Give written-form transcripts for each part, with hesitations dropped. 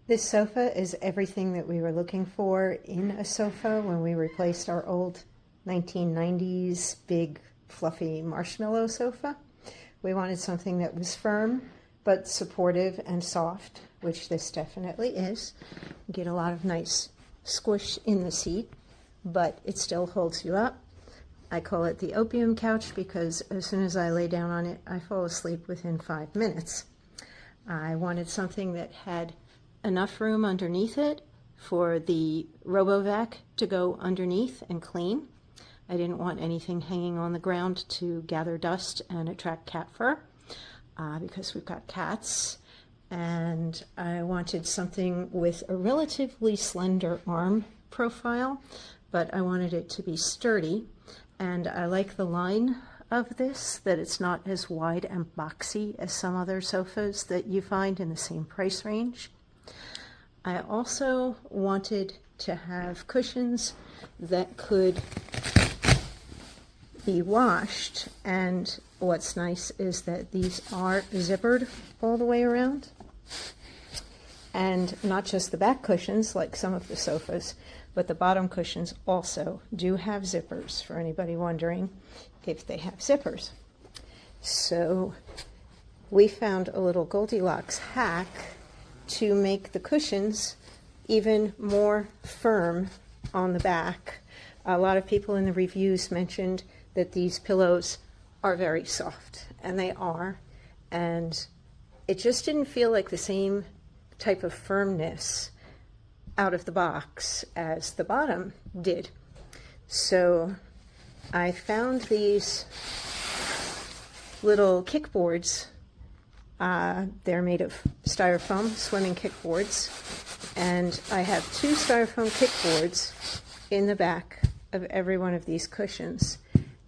This sofa is everything that we were looking for in a sofa when we replaced our old 1990s big fluffy marshmallow sofa. We wanted something that was firm but supportive and soft, which this definitely is. You get a lot of nice squish in the seat, but it still holds you up. I call it the opium couch because as soon as I lay down on it, I fall asleep within 5 minutes. I wanted something that had enough room underneath it for the RoboVac to go underneath and clean. I didn't want anything hanging on the ground to gather dust and attract cat fur because we've got cats. And I wanted something with a relatively slender arm profile, but I wanted it to be sturdy. And I like the line of this, that it's not as wide and boxy as some other sofas that you find in the same price range. I also wanted to have cushions that could be washed, and what's nice is that these are zippered all the way around, and not just the back cushions like some of the sofas, but the bottom cushions also do have zippers, for anybody wondering if they have zippers. So we found a little Goldilocks hack to make the cushions even more firm on the back. A lot of people in the reviews mentioned that these pillows are very soft, and they are, and it just didn't feel like the same type of firmness out of the box as the bottom did. So I found these little kickboards. They're made of styrofoam, swimming kickboards, and I have 2 styrofoam kickboards in the back of every one of these cushions,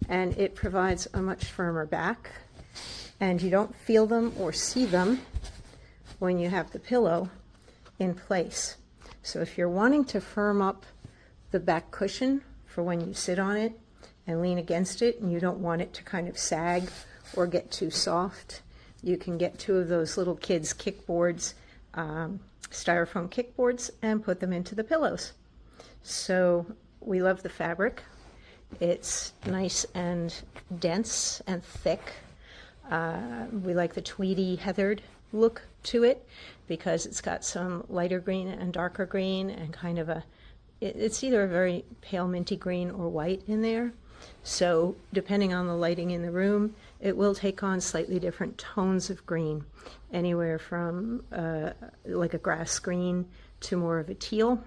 and it provides a much firmer back, and you don't feel them or see them when you have the pillow in place. So if you're wanting to firm up the back cushion for when you sit on it and lean against it, and you don't want it to kind of sag or get too soft, you can get 2 of those little kids' kickboards, styrofoam kickboards, and put them into the pillows. So we love the fabric. It's nice and dense and thick. We like the tweedy, heathered look to it because it's got some lighter green and darker green and kind of it's either a very pale minty green or white in there. So depending on the lighting in the room, it will take on slightly different tones of green, anywhere from like a grass green to more of a teal.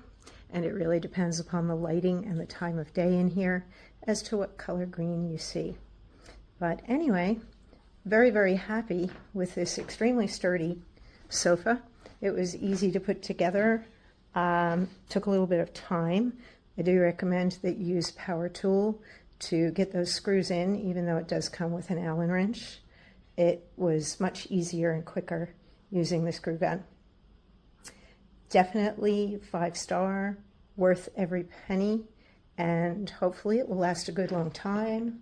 And it really depends upon the lighting and the time of day in here as to what color green you see. But anyway, very, very happy with this extremely sturdy sofa. It was easy to put together, took a little bit of time. I do recommend that you use a power tool to get those screws in, even though it does come with an Allen wrench. It was much easier and quicker using the screw gun. Definitely 5-star, worth every penny, and hopefully it will last a good long time.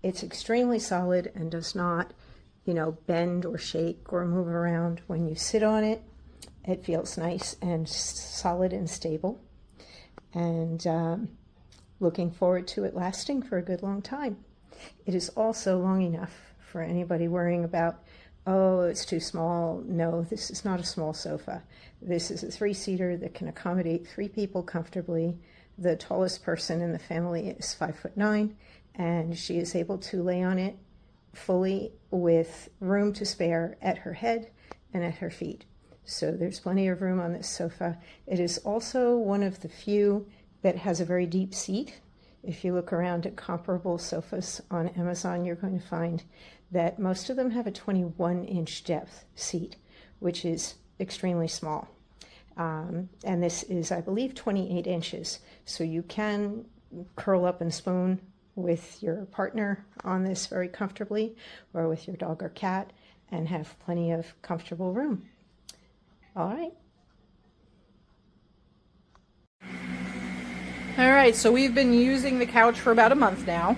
It's extremely solid and does not, bend or shake or move around when you sit on it. It feels nice and solid and stable, and looking forward to it lasting for a good long time. It is also long enough for anybody worrying about, oh, it's too small. No, this is not a small sofa. This is a 3-seater that can accommodate 3 people comfortably. The tallest person in the family is 5'9", and she is able to lay on it fully with room to spare at her head and at her feet. So there's plenty of room on this sofa. It is also one of the few that has a very deep seat. If you look around at comparable sofas on Amazon, you're going to find that most of them have a 21-inch depth seat, which is extremely small. And this is, I believe, 28 inches. So you can curl up and spoon with your partner on this very comfortably, or with your dog or cat, and have plenty of comfortable room. All right. All right, so we've been using the couch for about a month now.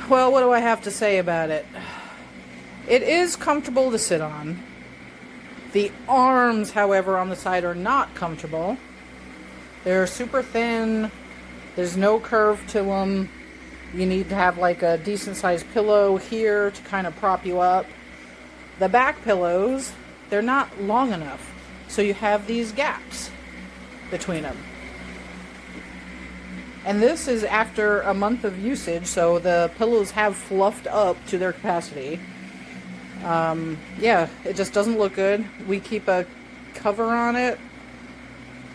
Well, what do I have to say about it? It is comfortable to sit on. The arms, however, on the side are not comfortable. They're super thin. There's no curve to them. You need to have like a decent sized pillow here to kind of prop you up. The back pillows, they're not long enough. So you have these gaps between them. And this is after a month of usage, so the pillows have fluffed up to their capacity. Yeah, it just doesn't look good. We keep a cover on it.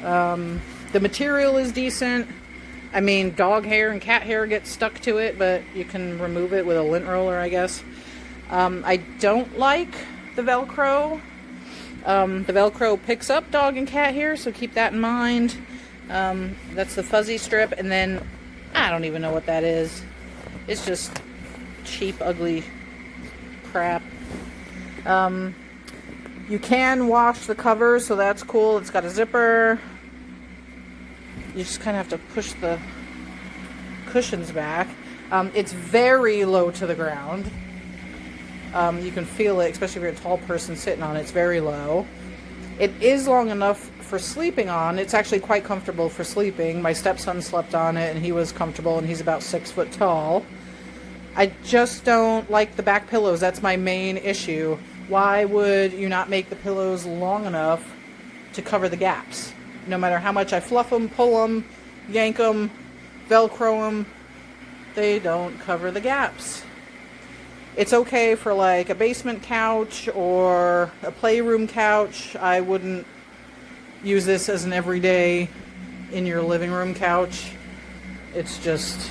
The material is decent. I mean, dog hair and cat hair gets stuck to it, but you can remove it with a lint roller, I guess. I don't like the Velcro. The Velcro picks up dog and cat hair, so keep that in mind. That's the fuzzy strip, and then I don't even know what that is. It's just cheap, ugly crap. You can wash the cover, so that's cool. It's got a zipper. You just kind of have to push the cushions back. It's very low to the ground. You can feel it, especially if you're a tall person sitting on it. It's very low. It is long enough for sleeping on. It's actually quite comfortable for sleeping. My stepson slept on it, and he was comfortable, and he's about 6 foot tall. I just don't like the back pillows. That's my main issue. Why would you not make the pillows long enough to cover the gaps? No matter how much I fluff them, pull them, yank them, Velcro them, they don't cover the gaps. It's okay for like a basement couch or a playroom couch. I wouldn't use this as an everyday in your living room couch. It's just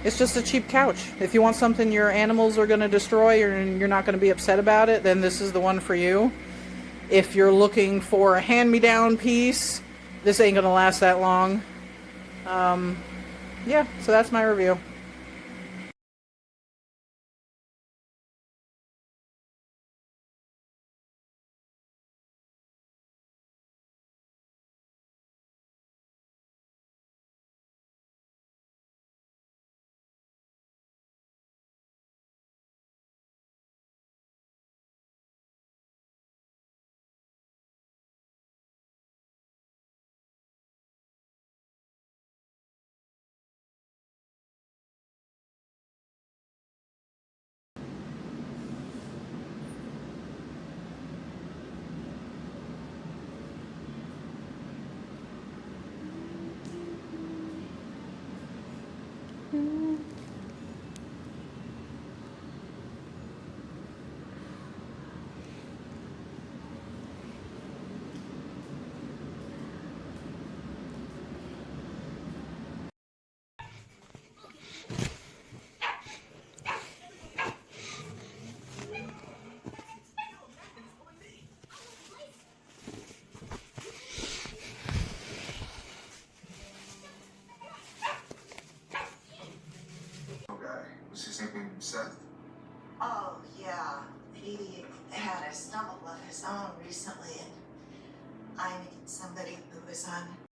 a cheap couch. If you want something your animals are going to destroy and you're not going to be upset about it, then this is the one for you. If you're looking for a hand-me-down piece, this ain't going to last that long. Yeah, so that's my review. Was his name Seth? Oh, yeah. He had a stumble of his own recently, and I need somebody who is on